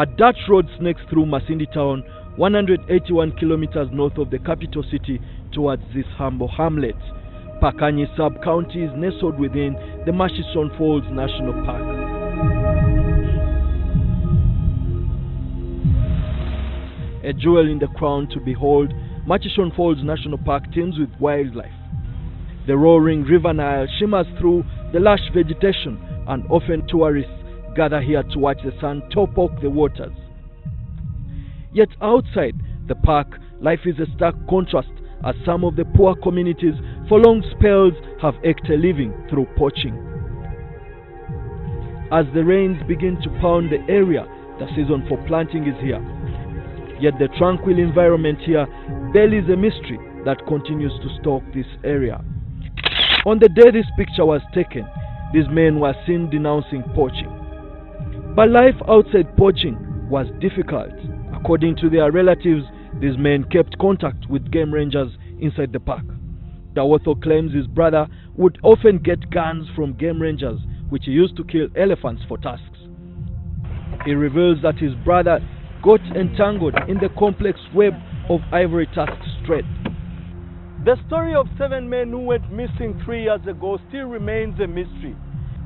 A dirt road snakes through Masindi town, 181 kilometers north of the capital city, towards this humble hamlet. Pakanyi sub-county is nestled within the Murchison Falls National Park. A jewel in the crown to behold, Murchison Falls National Park teems with wildlife. The roaring river Nile shimmers through the lush vegetation, and often tourists gather here to watch the sun top-oak the waters. Yet outside the park, life is a stark contrast, as some of the poor communities for long spells have eked a living through poaching. As the rains begin to pound the area, the season for planting is here. Yet the tranquil environment here belies a mystery that continues to stalk this area. On the day this picture was taken, these men were seen denouncing poaching. But life outside poaching was difficult. According to their relatives, these men kept contact with game rangers inside the park. The author claims his brother would often get guns from game rangers, which he used to kill elephants for tusks. He reveals that his brother got entangled in the complex web of ivory tusks thread. The story of 7 men who went missing 3 years ago still remains a mystery.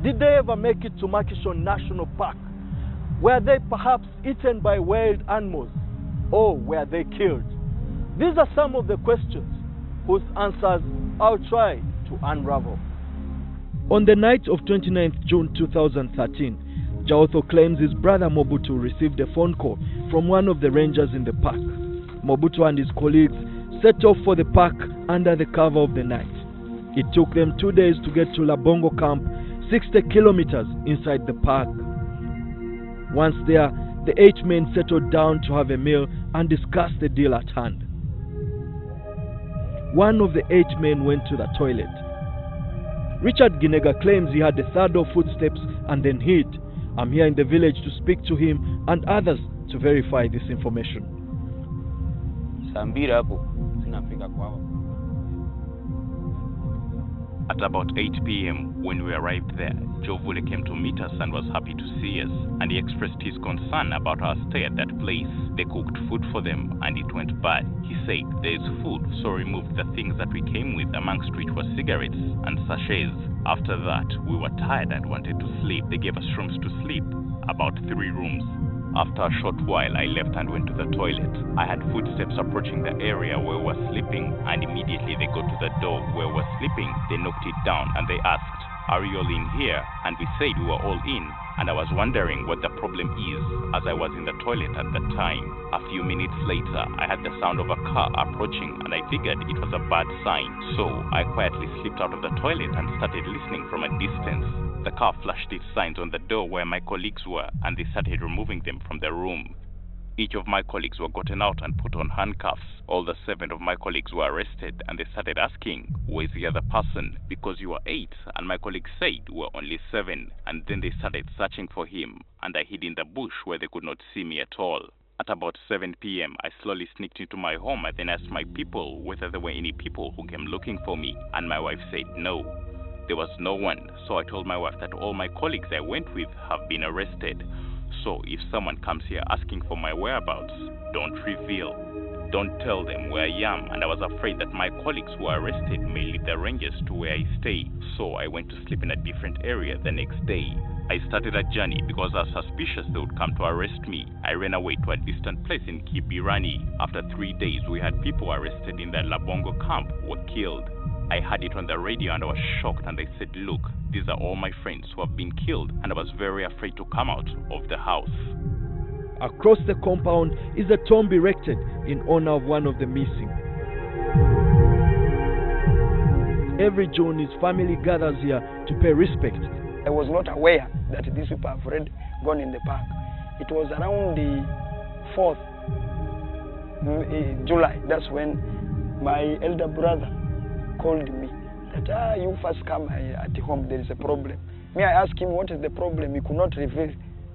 Did they ever make it to Murchison National Park? Were they perhaps eaten by wild animals? Or were they killed? These are some of the questions whose answers I'll try to unravel. On the night of 29th June 2013, Jaotho claims his brother Mobutu received a phone call from one of the rangers in the park. Mobutu and his colleagues set off for the park under the cover of the night. It took them 2 days to get to Labongo camp, 60 kilometers inside the park. Once there, the 8 men settled down to have a meal and discuss the deal at hand. One of the 8 men went to the toilet. Richard Ginega claims he had a third of footsteps and then hid. I'm here in the village to speak to him and others to verify this information. At about 8 p.m. when we arrived there, Jovule came to meet us and was happy to see us, and he expressed his concern about our stay at that place. They cooked food for them and it went bad. He said there is food, so removed the things that we came with, amongst which were cigarettes and sachets. After that, we were tired and wanted to sleep. They gave us rooms to sleep, about 3 rooms. After a short while, I left and went to the toilet. I had footsteps approaching the area where we were sleeping, and immediately they got to the door where we were sleeping. They knocked it down and they asked, "Are you all in here?" And we said we were all in. And I was wondering what the problem is, as I was in the toilet at the time. A few minutes later, I had the sound of a car approaching, and I figured it was a bad sign. So I quietly slipped out of the toilet and started listening from a distance. The car flashed its signs on the door where my colleagues were, and they started removing them from the room. Each of my colleagues were gotten out and put on handcuffs. All the 7 of my colleagues were arrested, and they started asking, "Where's the other person? Because you were 8, and my colleagues said we were only 7. And then they started searching for him, and I hid in the bush where they could not see me at all. At about 7 p.m., I slowly sneaked into my home and then asked my people whether there were any people who came looking for me, and my wife said no. There was no one, so I told my wife that all my colleagues I went with have been arrested. So if someone comes here asking for my whereabouts, don't reveal. Don't tell them where I am, and I was afraid that my colleagues who were arrested may lead the rangers to where I stay. So I went to sleep in a different area the next day. I started a journey because I was suspicious they would come to arrest me. I ran away to a distant place in Kibirani. After 3 days, we had people arrested in the Labongo camp who were killed. I had it on the radio and I was shocked, and I said, "Look, these are all my friends who have been killed," and I was very afraid to come out of the house. Across the compound is a tomb erected in honor of one of the missing. Every June, his family gathers here to pay respect. I was not aware that these people have already gone in the park. It was around the 4th July. That's when my elder brother called me that you first come at home, there is a problem. Me, I asked him what is the problem. He could not reveal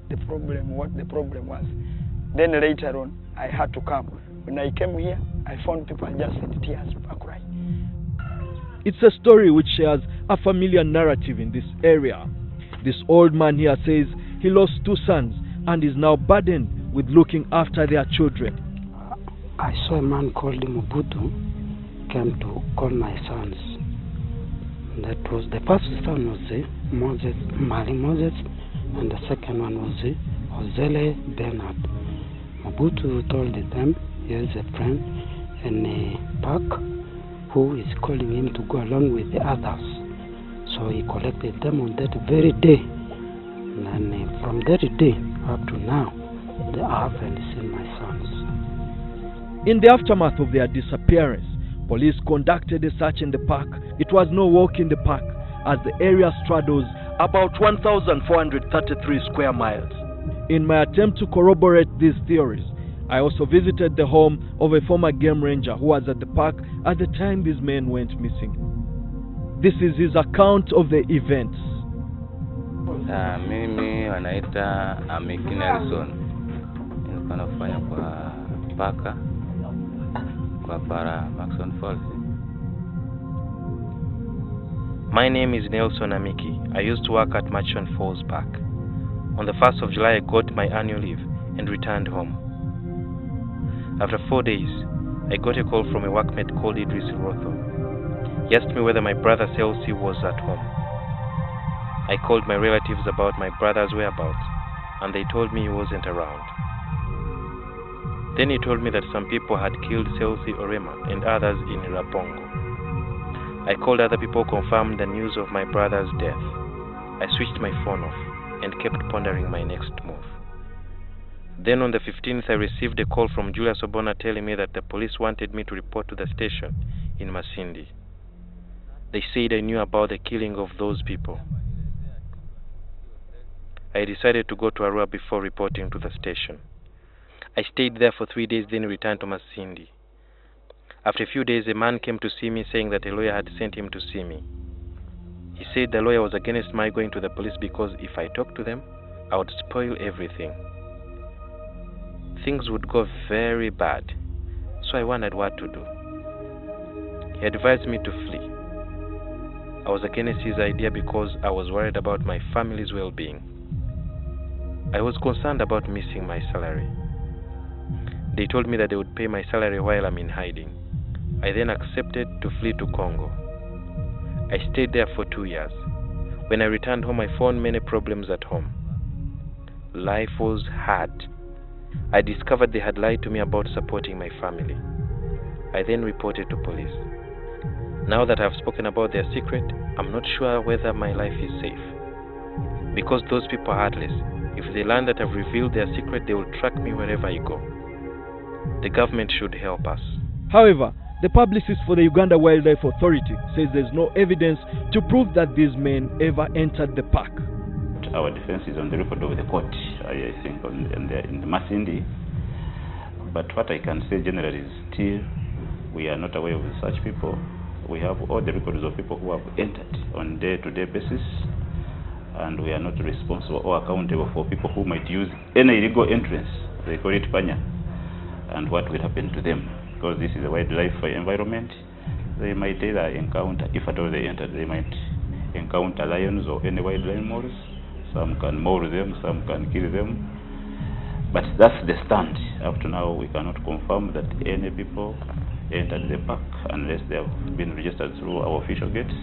the problem, what the problem was. Then later on, I had to come. When I came here, I found people just in tears, people crying. It's a story which shares a familiar narrative in this area. This old man here says he lost 2 sons and is now burdened with looking after their children. I saw a man called Mobutu came to call my sons. That was the first son was Moses, Mali Moses, and the second one was Ozele Bernard. Mobutu told them he has a friend in a park who is calling him to go along with the others. So he collected them on that very day. And from that day up to now, I haven't seen my sons. In the aftermath of their disappearance, police conducted a search in the park. It was no walk in the park, as the area straddles about 1,433 square miles. In my attempt to corroborate these theories, I also visited the home of a former game ranger who was at the park at the time these men went missing. This is his account of the events. Mimi wanaita Amiki Nelson. Nilikuwa nafanya kwa paka kwa para Maxon Falls. My name is Nelson Amiki. I used to work at Murchison Falls Park. On the 1st of July, I got my annual leave and returned home. After 4 days, I got a call from a workmate called Idris Rotho. He asked me whether my brother Celsi was at home. I called my relatives about my brother's whereabouts, and they told me he wasn't around. Then he told me that some people had killed Celsi Orema and others in Rapongo. I called other people, confirmed the news of my brother's death. I switched my phone off and kept pondering my next move. Then on the 15th, I received a call from Julius Obona telling me that the police wanted me to report to the station in Masindi. They said I knew about the killing of those people. I decided to go to Arua before reporting to the station. I stayed there for 3 days, then returned to Masindi. After a few days, a man came to see me saying that a lawyer had sent him to see me. He said the lawyer was against my going to the police because if I talked to them, I would spoil everything. Things would go very bad, so I wondered what to do. He advised me to flee. I was against his idea because I was worried about my family's well-being. I was concerned about missing my salary. They told me that they would pay my salary while I'm in hiding. I then accepted to flee to Congo. I stayed there for 2 years. When I returned home, I found many problems at home. Life was hard. I discovered they had lied to me about supporting my family. I then reported to police. Now that I've spoken about their secret, I'm not sure whether my life is safe. Because those people are heartless. If they learn that I've revealed their secret, they will track me wherever I go. The government should help us. However, the publicist for the Uganda Wildlife Authority says there's no evidence to prove that these men ever entered the park. Our defense is on the record of the court, I think, in the Masindi. But what I can say generally is still we are not aware of such people. We have all the records of people who have entered on day-to-day basis, and we are not responsible or accountable for people who might use any illegal entrance. They call it panya, and what will happen to them. Because this is a wildlife environment, they might either encounter, if at all they enter, they might encounter lions or any wild animals. Some can maul them, some can kill them. But that's the stand. Up to now, we cannot confirm that any people entered the park unless they have been registered through our official gates.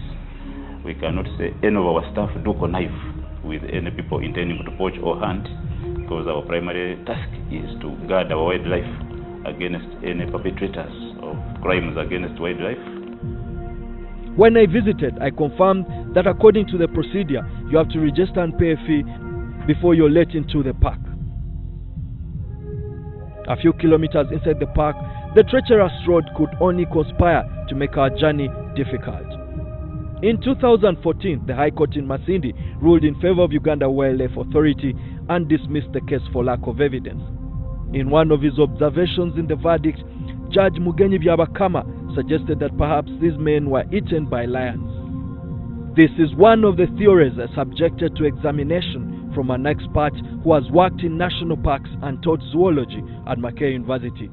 We cannot say any of our staff do connive with any people intending to poach or hunt, because our primary task is to guard our wildlife against any perpetrators of crimes against wildlife. When I visited, I confirmed that according to the procedure, you have to register and pay a fee before you're let into the park. A few kilometers inside the park, the treacherous road could only conspire to make our journey difficult. In 2014, the High Court in Masindi ruled in favor of Uganda Wildlife Authority and dismissed the case for lack of evidence. In one of his observations in the verdict, Judge Mugenyi Byabakama suggested that perhaps these men were eaten by lions. This is one of the theories subjected to examination from an expert who has worked in national parks and taught zoology at Mackay University.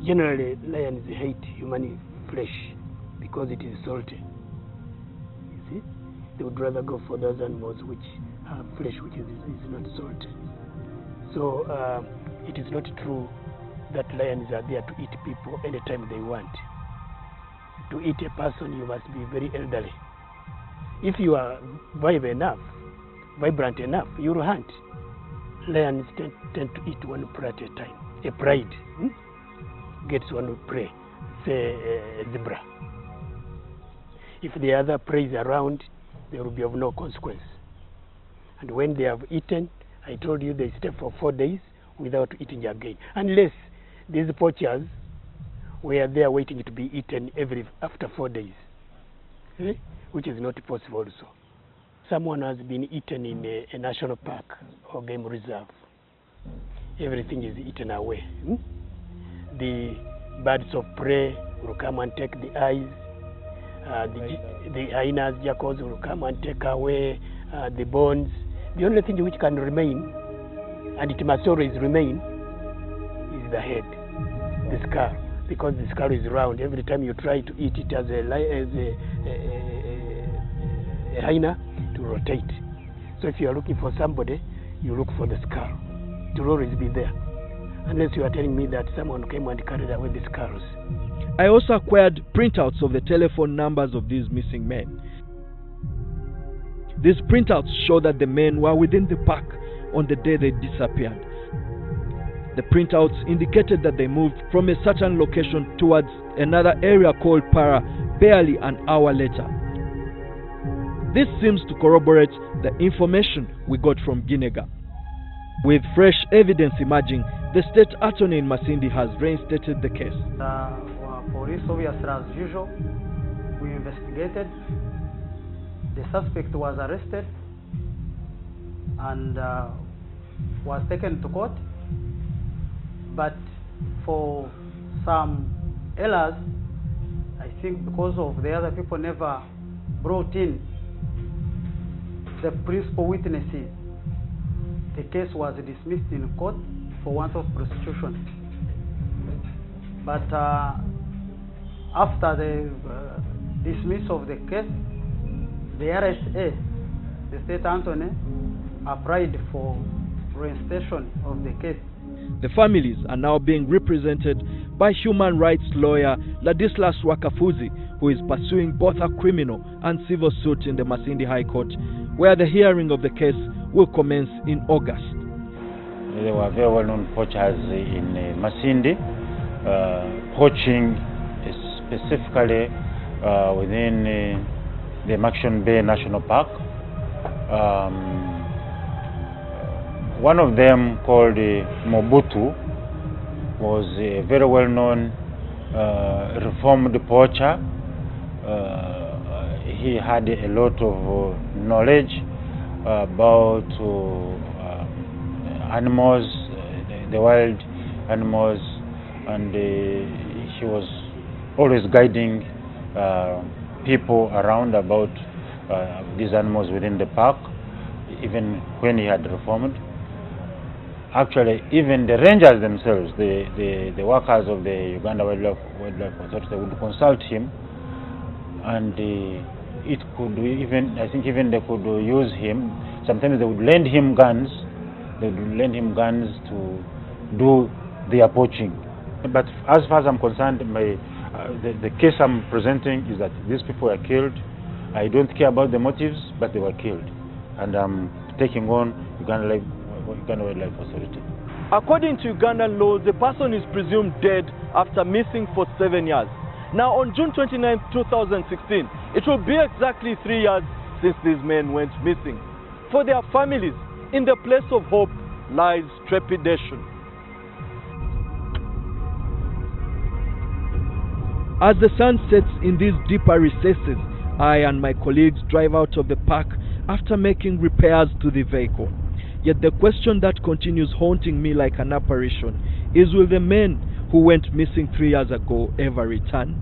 Generally, lions hate human flesh because it is salty. You see? They would rather go for those animals which have flesh which is not salty. So it is not true that lions are there to eat people anytime they want. To eat a person, you must be very elderly. If you are vibrant enough, you will hunt. Lions tend to eat one prey at a time. A pride gets one prey, say a zebra. If the other prey is around, there will be of no consequence. And when they have eaten, I told you they stay for 4 days without eating again, unless these poachers were there waiting to be eaten after 4 days, which is not possible also. Someone has been eaten in a national park or game reserve. Everything is eaten away. The birds of prey will come and take the eyes. The hyenas, jackals will come and take away the bones. The only thing which can remain, and it must always remain, is the head, the skull, because the skull is round. Every time you try to eat it as a hyena, to rotate. So if you are looking for somebody, you look for the skull. It will always be there, unless you are telling me that someone came and carried away the skulls. I also acquired printouts of the telephone numbers of these missing men. These printouts show that the men were within the park on the day they disappeared. The printouts indicated that they moved from a certain location towards another area called Para barely an hour later. This seems to corroborate the information we got from Ginega. With fresh evidence emerging, the state attorney in Masindi has reinstated the case. Police, obviously, as usual, we investigated. The suspect was arrested and was taken to court. But for some errors, I think because of the other people never brought in the principal witnesses, the case was dismissed in court for want of prosecution. But after the dismissal of the case, the RSA, the state attorney, applied for reinstation of the case. The families are now being represented by human rights lawyer Ladislas Wakafuzi, who is pursuing both a criminal and civil suit in the Masindi High Court, where the hearing of the case will commence in August. There were very well-known poachers in Masindi, poaching specifically within the Murchison Bay National Park. One of them, called Mobutu, was a very well-known reformed poacher. He had a lot of knowledge about animals, the wild animals, and he was always guiding people around about these animals within the park, even when he had reformed. Actually, even the rangers themselves, the workers of the Uganda Wildlife Authority, would consult him, and it could even, I think even they could use him. Sometimes they would lend him guns. They would lend him guns to do their poaching. But as far as I'm concerned, the case I'm presenting is that these people were killed. I don't care about the motives, but they were killed, and I'm taking on Uganda Wildlife Authority. According to Ugandan law, the person is presumed dead after missing for 7 years. Now, on June 29, 2016, it will be exactly 3 years since these men went missing. For their families, in the place of hope lies trepidation. As the sun sets in these deeper recesses, I and my colleagues drive out of the park after making repairs to the vehicle. Yet the question that continues haunting me like an apparition is, will the men who went missing 3 years ago ever return?